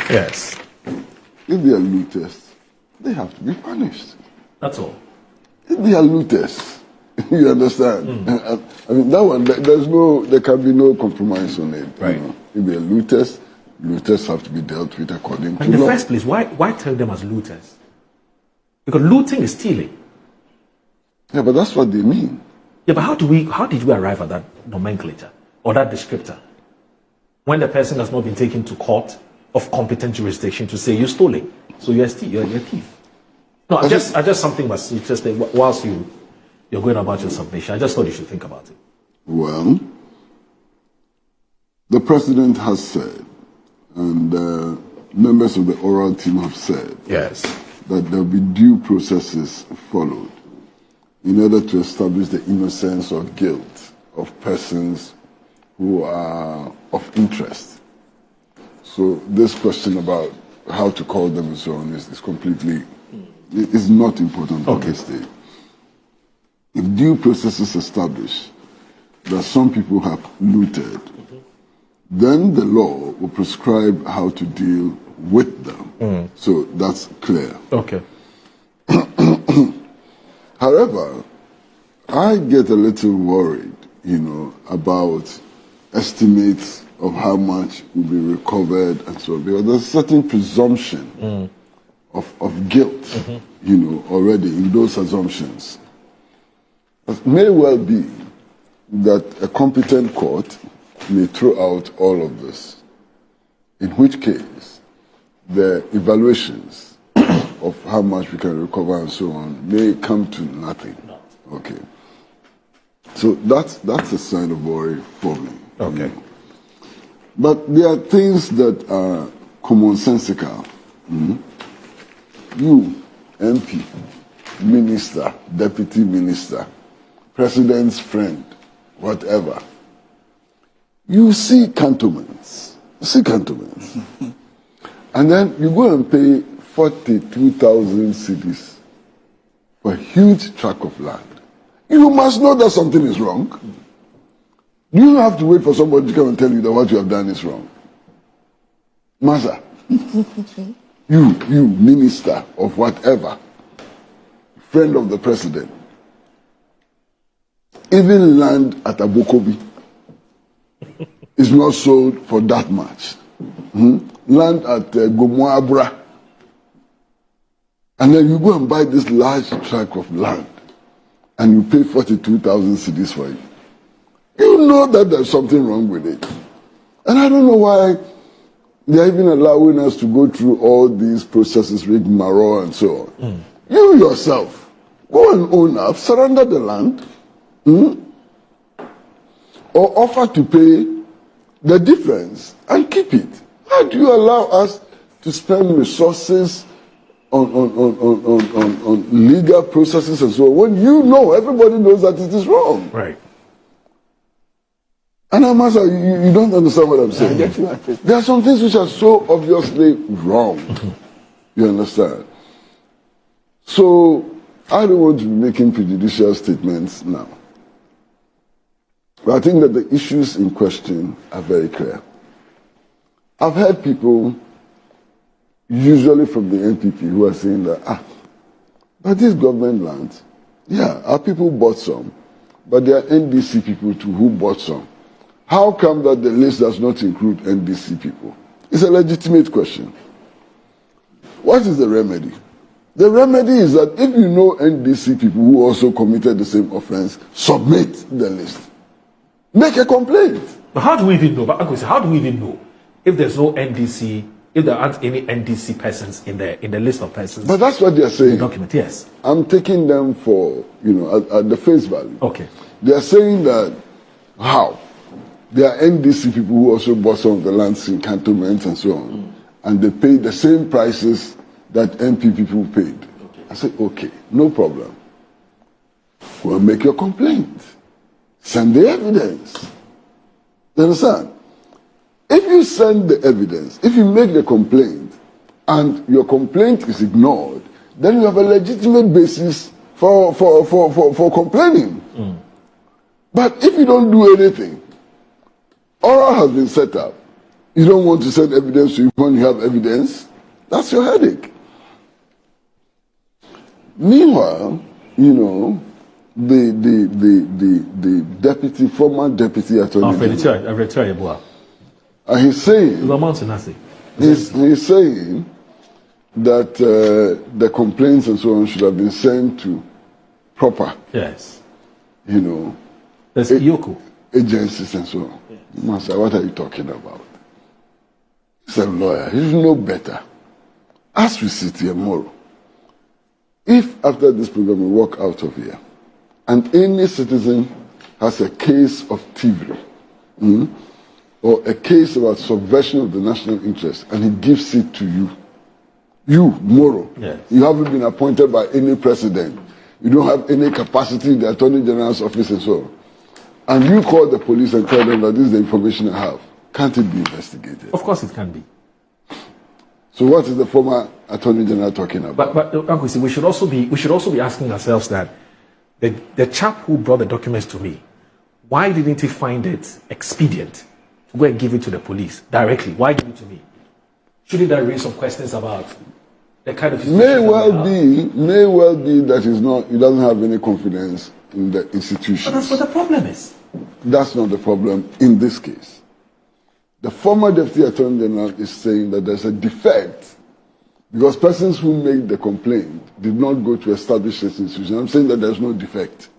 Yes. If they are looters, they have to be punished. That's all. If they are looters, you understand? I mean, that one, there can be no compromise on it. Right. You know? If they are looters, looters have to be dealt with according to law. In the first place, why tell them as looters? Because looting is stealing. Yeah, but that's what they mean. Yeah, but how did we arrive at that nomenclature or that descriptor when the person has not been taken to court of competent jurisdiction to say you're stealing, so you're a thief? No, I just something was just whilst you're going about your submission, I just thought you should think about it. Well, the president has said, and members of the oral team have said, yes, that there will be due processes followed in order to establish the innocence or guilt of persons who are of interest. So this question about how to call them and so on is completely, is not important at this stage. If due processes establish that some people have looted, then the law will prescribe how to deal with them. So that's clear. Okay. However, I get a little worried, about estimates of how much will be recovered and so on, because there's a certain presumption of guilt, already in those assumptions. It may well be that a competent court may throw out all of this, in which case the evaluations of how much we can recover and so on may come to nothing. Okay. So that's a sign of worry for me. Okay. But there are things that are commonsensical. You, MP, minister, deputy minister, president's friend, whatever, you see cantonments. And then you go and pay 42,000 cedis for a huge tract of land. You must know that something is wrong. You have to wait for somebody to come and tell you that what you have done is wrong. Master, you minister of whatever, friend of the president, even land at Abokobi is not sold for that much. Land at Gomoabra. And then you go and buy this large tract of land and you pay 42,000 cedis for it. You know that there's something wrong with it. And I don't know why they're even allowing us to go through all these processes, rigmarole and so on. You yourself, go and own up, surrender the land, or offer to pay the difference and keep it. How do you allow us to spend resources on legal processes and so on when everybody knows that it is wrong? Right. And I'm asking you don't understand what I'm saying. There are some things which are so obviously wrong. You understand? So I don't want to be making prejudicial statements now. But I think that the issues in question are very clear. I've heard people, usually from the NPP, who are saying that, but this government land, our people bought some, but there are NDC people too who bought some. How come that the list does not include NDC people? It's a legitimate question. What is the remedy? The remedy is that if you know NDC people who also committed the same offense, submit the list. Make a complaint. But how do we even know? How do we even know if there's no NDC, if there aren't any NDC persons in the list of persons? But that's what they're saying. The document, yes. I'm taking them for, at the face value. Okay. They're saying that, how? There are NDC people who also bought some of the lands in cantonments and so on. And they paid the same prices that MP people paid. Okay. I said, okay, no problem. Go and make your complaint. Send the evidence. You understand? If you send the evidence, if you make the complaint, and your complaint is ignored, then you have a legitimate basis for complaining. But if you don't do anything, oral has been set up. You don't want to send evidence to you when you have evidence. That's your headache. Meanwhile, you know, the deputy, former deputy attorney general, he's saying that the complaints and so on should have been sent to proper, you know, agencies and so on. Yes. Master, what are you talking about? He's a lawyer. He should know better. As we sit here tomorrow, if after this program we walk out of here and any citizen has a case of thievery or a case about subversion of the national interest and he gives it to you, Moro, you haven't been appointed by any president, you don't have any capacity in the Attorney General's office and so on, and you call the police and tell them that this is the information I have, can't it be investigated? Of course it can be. So what is the former Attorney General talking about? But Uncle, we should also be asking ourselves that the chap who brought the documents to me, why didn't he find it expedient to go and give it to the police directly? Why give it to me? Shouldn't that raise some questions about the kind of may well be that he doesn't have any confidence in the institution. But that's what the problem is. That's not the problem in this case. The former Deputy Attorney General is saying that there's a defect because persons who made the complaint did not go to established institutions. I'm saying that there's no defect.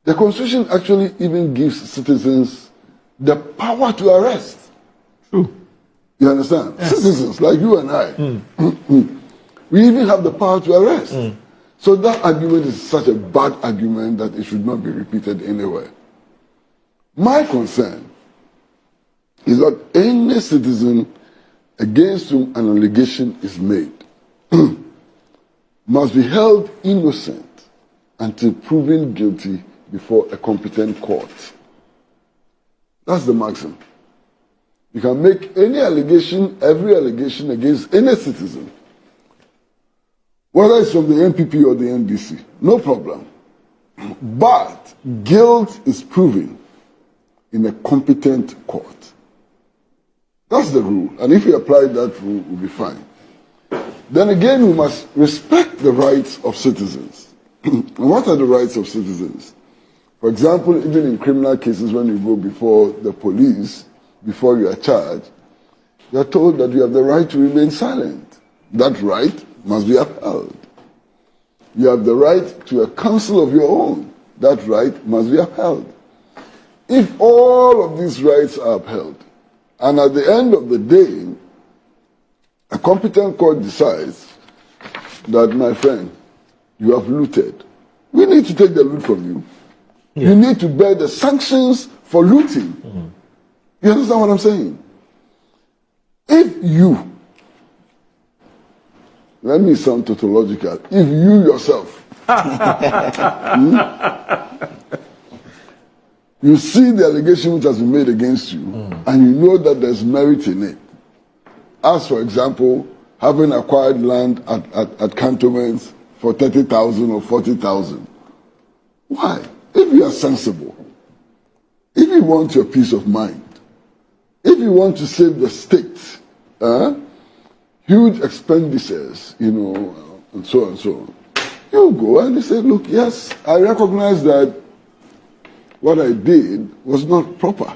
The Constitution actually even gives citizens the power to arrest. True. You understand? Yes. Citizens like you and I, we even have the power to arrest. So that argument is such a bad argument that it should not be repeated anywhere. My concern is that any citizen against whom an allegation is made must be held innocent until proven guilty before a competent court. That's the maxim. You can make any allegation, every allegation against any citizen, whether it's from the NPP or the NDC, no problem. But guilt is proven in a competent court. That's the rule. And if we apply that rule, we'll be fine. Then again, we must respect the rights of citizens. And what are the rights of citizens? For example, even in criminal cases, when you go before the police, before you are charged, you are told that you have the right to remain silent. That right must be upheld. You have the right to a counsel of your own. That right must be upheld. If all of these rights are upheld, and at the end of the day, a competent court decides that, my friend, you have looted, we need to take the loot from you. Yeah. You need to bear the sanctions for looting. You understand what I'm saying? If you, let me sound tautological, if you yourself you see the allegation which has been made against you and you know that there's merit in it, as for example, having acquired land at cantonments for 30,000 or 40,000, why? If you are sensible, if you want your peace of mind, if you want to save the state, huge expenditures, you know, and so on, you go and you say, look, yes, I recognize that what I did was not proper.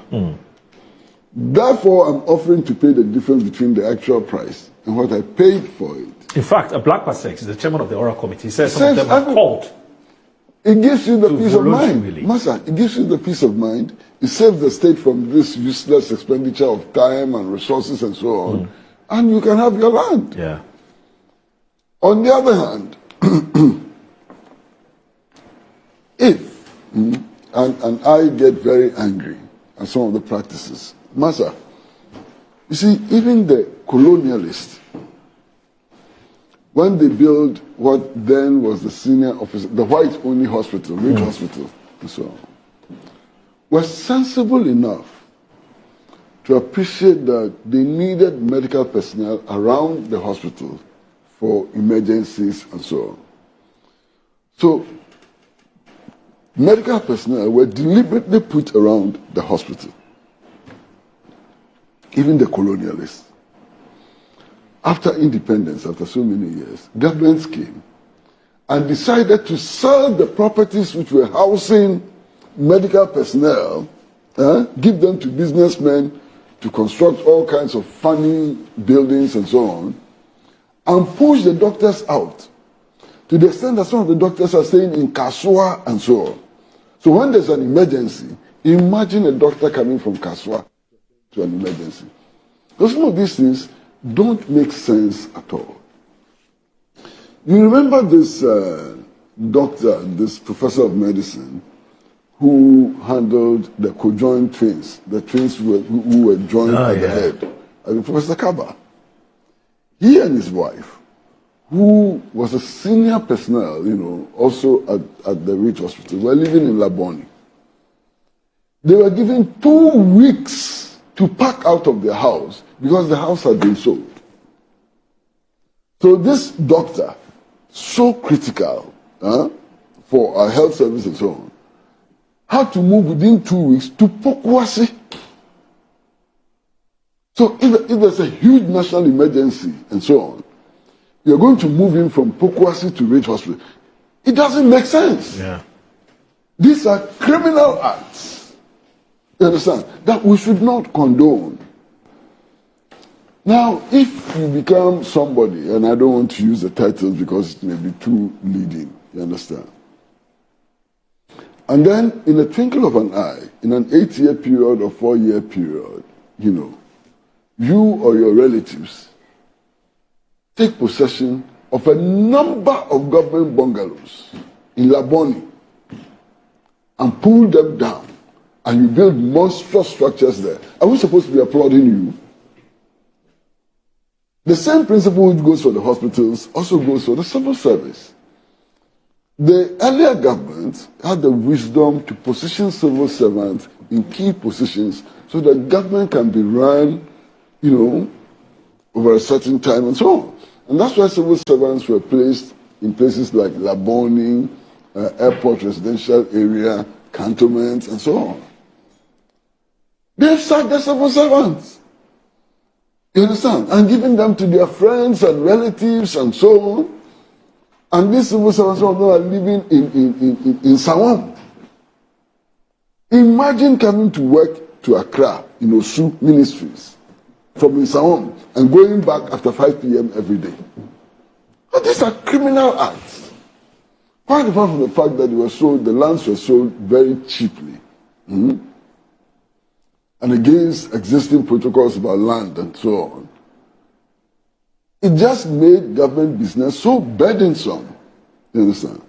Therefore, I'm offering to pay the difference between the actual price and what I paid for it. In fact, Blackburn Six, the chairman of the oral committee, says some of them are called. It gives you the peace of mind. Really. Master, it gives you the peace of mind. It saves the state from this useless expenditure of time and resources and so on. And you can have your land. Yeah. On the other hand, if, and I get very angry at some of the practices, Master, you see, even the colonialists, when they built what then was the senior officer, the white-only hospital, Ridge Hospital, and so on, were sensible enough to appreciate that they needed medical personnel around the hospital for emergencies and so on. So, medical personnel were deliberately put around the hospital. even the colonialists. After independence, after so many years, governments came and decided to sell the properties which were housing medical personnel, give them to businessmen to construct all kinds of funny buildings and so on, and push the doctors out, to the extent that some of the doctors are staying in Kasua and so on. So when there's an emergency, imagine a doctor coming from Kasua to an emergency. Because some of these things don't make sense at all. You remember this doctor, this professor of medicine, who handled the conjoined twins, the twins who were joined at the head, Professor Kaba. He and his wife, who was a senior personnel, also at the Rich Hospital, were living in Laboni. They were given 2 weeks to pack out of their house because the house had been sold. So this doctor, so critical for our health service and so on, had to move within 2 weeks to Pokuasi. So if there's a huge national emergency and so on, you're going to move him from Pokuasi to Rich Hospital. It doesn't make sense. Yeah. These are criminal acts. You understand? That we should not condone. Now, if you become somebody, and I don't want to use the titles because it may be too leading, you understand? And then, in a twinkle of an eye, in an 8-year period or 4-year period, you or your relatives take possession of a number of government bungalows in Laboni and pull them down, and you build monstrous structures there. Are we supposed to be applauding you? The same principle which goes for the hospitals also goes for the civil service. The earlier government had the wisdom to position civil servants in key positions so that government can be run, over a certain time and so on. And that's why civil servants were placed in places like Laboni, airport residential area, cantonments, and so on. They've sacked the civil servants. You understand? And giving them to their friends and relatives and so on. And these civil servants are living in Sawam. Imagine coming to work to Accra in Osu Ministries from Sawam and going back after 5 p.m. every day. But these are criminal acts. Quite apart from the fact that the lands were sold very cheaply. And against existing protocols about land and so on. It just made government business so burdensome. You understand?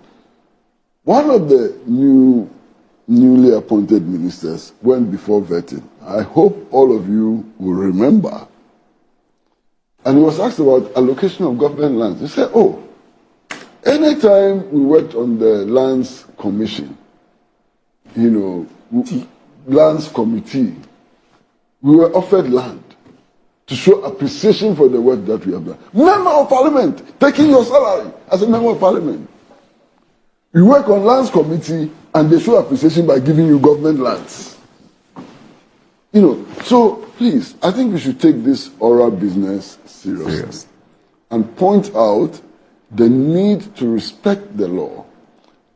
One of the newly appointed ministers went before vetting. I hope all of you will remember. And he was asked about allocation of government lands. He said, anytime we worked on the lands commission, lands committee, we were offered land to show appreciation for the work that we have done. Member of Parliament, taking your salary as a member of Parliament. You work on lands committee and they show appreciation by giving you government lands. So please, I think we should take this oral business seriously and point out the need to respect the law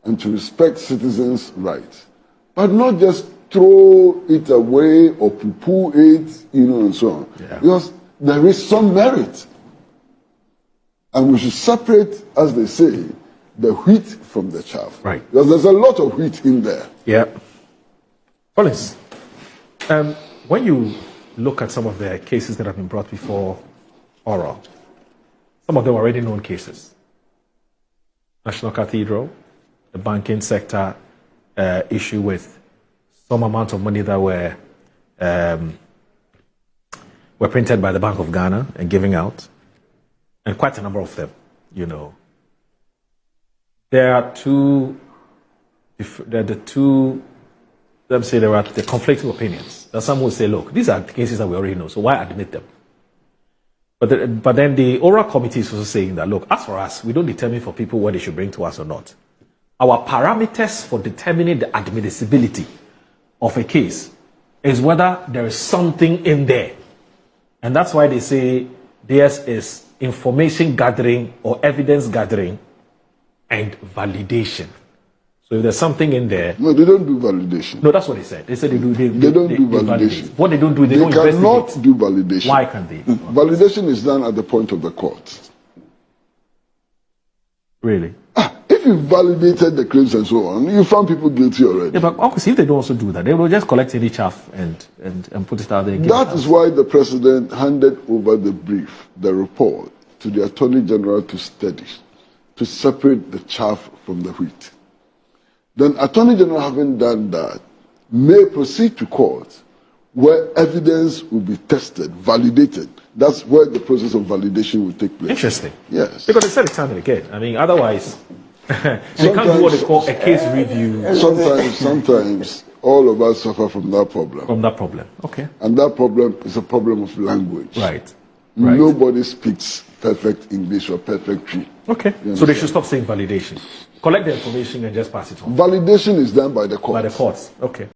and to respect citizens' rights, but not just throw it away or poo-poo it, and so on. Yeah. Because there is some merit. And we should separate, as they say, the wheat from the chaff. Right. Because there's a lot of wheat in there. Yeah. Collins, when you look at some of the cases that have been brought before oral, some of them are already known cases. National Cathedral, the banking sector issue with some amount of money that were printed by the Bank of Ghana and giving out, and quite a number of them, There are let me say there are the conflicting opinions. That some will say, look, these are cases that we already know, so why admit them? But then the oral committee is also saying that, look, as for us, we don't determine for people what they should bring to us or not. Our parameters for determining the admissibility of a case is whether there is something in there And that's why they say theirs is information gathering or evidence gathering and validation. So if there's something in there... No, they don't do validation. No, that's what they said. They said they do... They don't do validation. Validate. What they don't do, they don't investigate. They cannot do validation. Why can't they? Validation is done at the point of the court. Really? If you validated the claims and so on, you found people guilty already. Yeah, but obviously if they don't also do that, they will just collect any chaff and put it out there. That is why the president handed over the brief, the report, to the Attorney General to study, to separate the chaff from the wheat. Then Attorney General, having done that, may proceed to court where evidence will be tested, validated. That's where the process of validation will take place. Interesting. Yes. Because they said it time and again. I mean, otherwise, they can't do what they call a case review. Sometimes all of us suffer from that problem. From that problem. Okay. And that problem is a problem of language. Right. Nobody speaks perfect English or perfect Tree. Okay. So they should stop saying validation. Collect the information and just pass it on. Validation is done by the courts. By the courts. Okay.